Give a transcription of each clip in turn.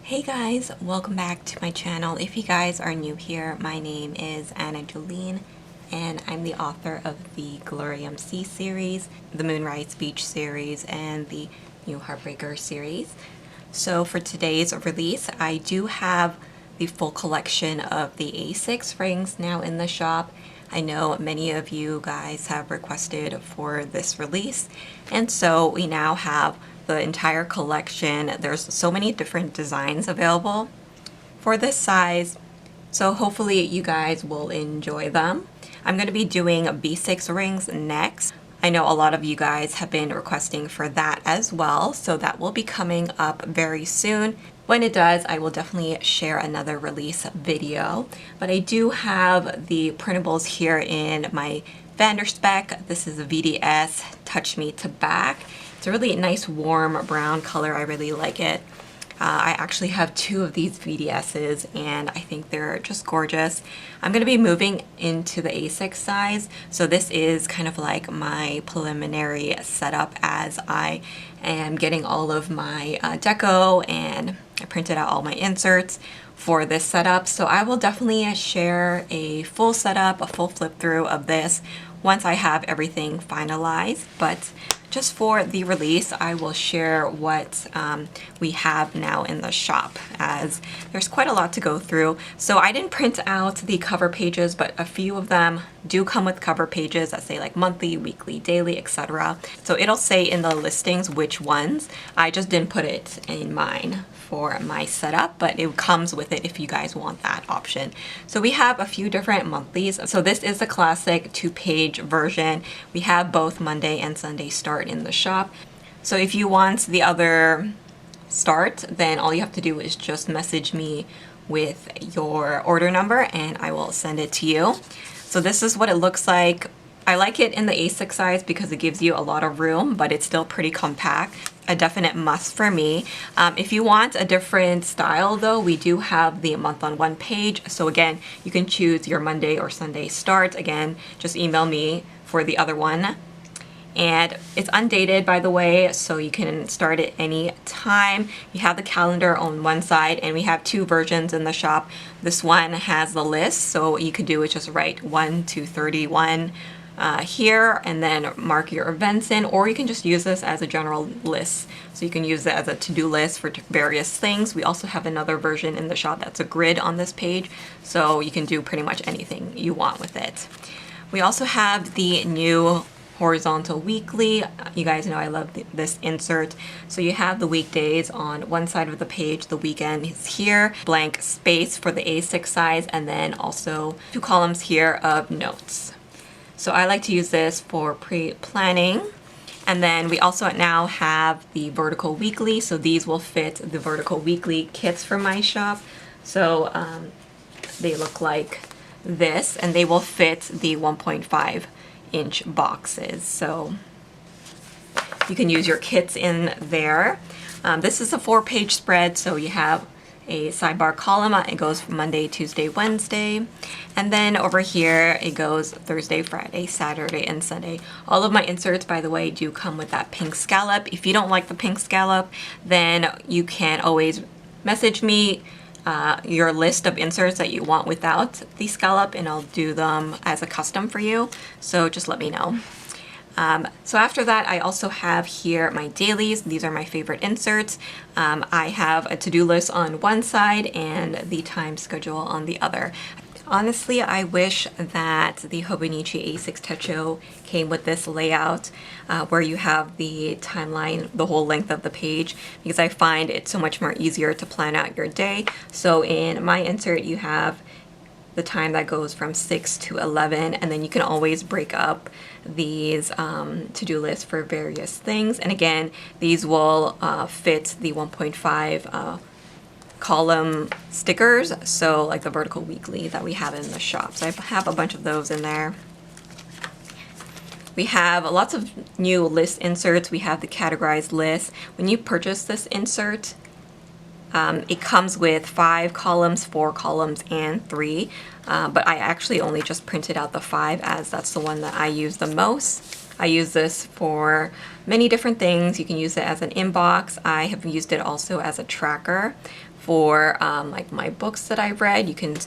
Hey guys, welcome back to my channel. If you guys are new here, my name is Jolene and I'm the author of the Glorium Sea series, the Moonrise Beach series, and the new Heartbreaker series. So for today's release, I do have the full collection of the A6 rings now in the shop. I know many of you guys have requested for this release, and so we now have the entire collection. There's so many different designs available for this size, so hopefully you guys will enjoy them. I'm going to be doing B6 rings next. I know a lot of you guys have been requesting for that as well, so that will be coming up very soon. When it does, I will definitely share another release video. But I do have the printables here in my Vanderspec. This is a VDS Touch Me to Back. It's a really nice warm brown color. I really like it. I actually have two of these VDSs and I think they're just gorgeous. I'm going to be moving into the A6 size, so this is kind of like my preliminary setup as I am getting all of my deco, and I printed out all my inserts for this setup. So I will definitely share a full setup, a full flip through of this once I have everything finalized. But just for the release, I will share what we have now in the shop, as there's quite a lot to go through. So I didn't print out the cover pages, but a few of them do come with cover pages that say like monthly, weekly, daily, etc. So it'll say in the listings which ones. I just didn't put it in mine for my setup, but it comes with it if you guys want that option. So we have a few different monthlies. So this is the classic 2-page version. We have both Monday and Sunday start in the shop. So if you want the other start, then all you have to do is just message me with your order number and I will send it to you. So this is what it looks like. I like it in the A6 size because it gives you a lot of room, but it's still pretty compact. A definite must for me. If you want a different style though, we do have the month on one page. So again, you can choose your Monday or Sunday start. Again, just email me for the other one. And it's undated, by the way, so you can start it any time. You have the calendar on one side, and we have two versions in the shop. This one has the list, so what you could do is just write 1 to 31 here and then mark your events in, or you can just use this as a general list. So you can use it as a to-do list for various things. We also have another version in the shop that's a grid on this page, so you can do pretty much anything you want with it. We also have the new horizontal weekly. You guys know I love this insert. So you have the weekdays on one side of the page, the weekend is here, blank space for the A6 size, and then also 2 columns here of notes. So I like to use this for pre-planning. And then we also now have the vertical weekly. So these will fit the vertical weekly kits from my shop. So they look like this, and they will fit the 1.5-inch boxes. So you can use your kits in there. This is a 4-page spread, so you have a sidebar column. It goes from Monday, Tuesday, Wednesday, and then over here it goes Thursday, Friday, Saturday, and Sunday. All of my inserts, by the way, do come with that pink scallop. If you don't like the pink scallop, then you can always message me your list of inserts that you want without the scallop, and I'll do them as a custom for you. So just let me know. So after that, I also have here my dailies. These are my favorite inserts. I have a to-do list on one side and the time schedule on the other. Honestly, I wish that the Hobonichi A6 Techo came with this layout where you have the timeline, the whole length of the page, because I find it so much more easier to plan out your day. So in my insert, you have the time that goes from 6 to 11, and then you can always break up these to-do lists for various things. And again, these will fit the 1.5 column stickers, so like the vertical weekly that we have in the shop. So I have a bunch of those in there. We have lots of new list inserts. We have the categorized list. When you purchase this insert, it comes with 5 columns, 4 columns, and 3. But I actually only just printed out the 5, as that's the one that I use the most. I use this for many different things. You can use it as an inbox. I have used it also as a tracker for like my books that I've read. You can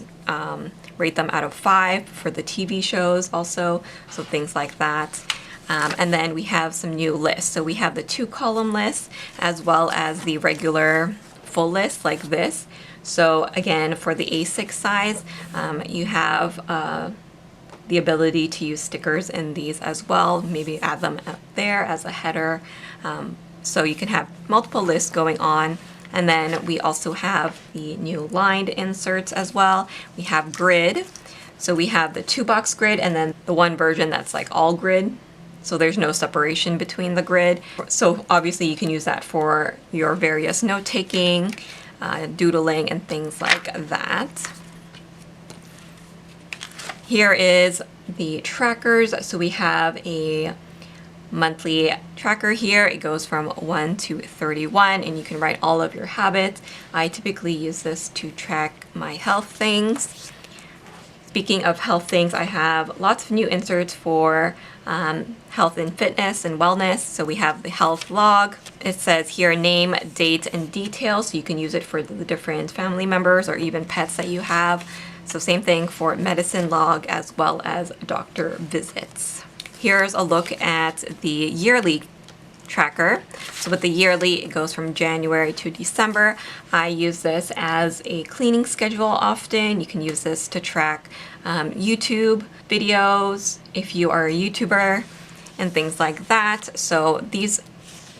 rate them out of 5 for the TV shows also, so things like that. And then we have some new lists. So we have the 2-column list as well as the regular full list like this. So again, for the A6 size, you have the ability to use stickers in these as well. Maybe add them up there as a header. So you can have multiple lists going on. And then we also have the new lined inserts as well. We have grid. So we have the 2-box grid and then the one version that's like all grid. So there's no separation between the grid. So obviously you can use that for your various note-taking, doodling, and things like that. Here is the trackers. So we have a monthly tracker here. It goes from 1 to 31 and you can write all of your habits. I typically use this to track my health things. Speaking of health things, I have lots of new inserts for health and fitness and wellness. So we have the health log. It says here name, date, and details. So you can use it for the different family members or even pets that you have. So same thing for medicine log as well as doctor visits. Here's a look at the yearly tracker. So with the yearly, it goes from January to December. I use this as a cleaning schedule often. You can use this to track YouTube videos if you are a YouTuber and things like that. So these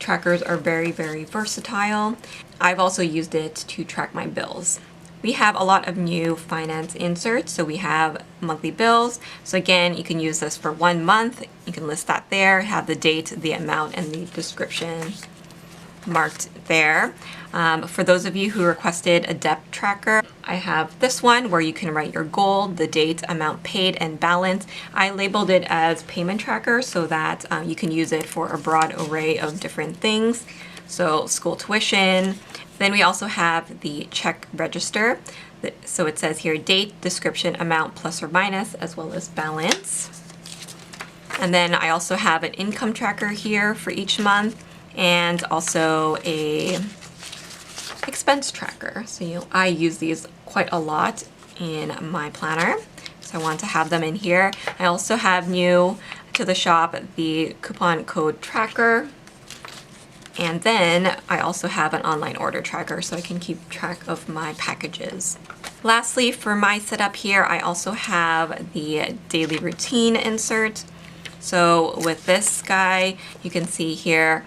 trackers are very, very versatile. I've also used it to track my bills. We have a lot of new finance inserts. So we have monthly bills. So again, you can use this for 1 month. You can list that there, have the date, the amount, and the description marked there. For those of you who requested a debt tracker, I have this one where you can write your goal, the date, amount paid, and balance. I labeled it as payment tracker so that you can use it for a broad array of different things. So school tuition. Then we also have the check register. So it says here date, description, amount, plus or minus, as well as balance. And then I also have an income tracker here for each month and also a expense tracker. So I use these quite a lot in my planner. So I want to have them in here. I also have new to the shop the coupon code tracker. And then I also have an online order tracker so I can keep track of my packages. Lastly, for my setup here, I also have the daily routine insert. So with this guy, you can see here,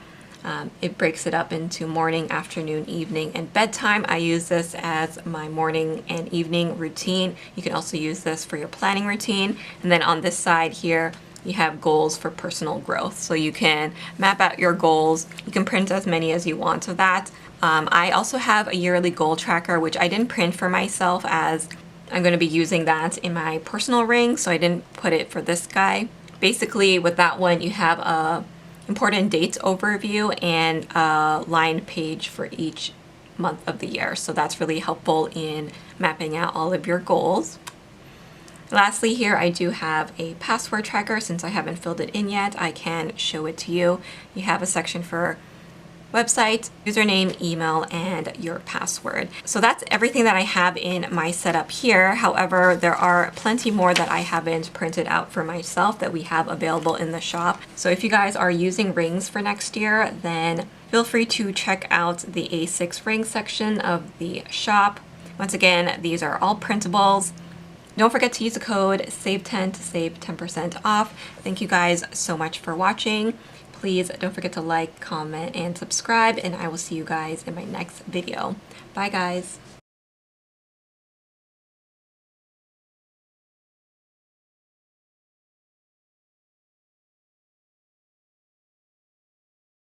it breaks it up into morning, afternoon, evening, and bedtime. I use this as my morning and evening routine. You can also use this for your planning routine. And then on this side here, you have goals for personal growth. So you can map out your goals. You can print as many as you want of that. I also have a yearly goal tracker, which I didn't print for myself as I'm going to be using that in my personal ring. So I didn't put it for this guy. Basically with that one, you have a important dates overview and a lined page for each month of the year. So that's really helpful in mapping out all of your goals. Lastly here, I do have a password tracker. Since I haven't filled it in yet, I can show it to you. You have a section for website, username, email, and your password. So that's everything that I have in my setup here. However, there are plenty more that I haven't printed out for myself that we have available in the shop. So if you guys are using rings for next year, then feel free to check out the A6 ring section of the shop. Once again, these are all printables. Don't forget to use the code SAVE10 to save 10% off. Thank you guys so much for watching. Please don't forget to like, comment, and subscribe, and I will see you guys in my next video. Bye guys.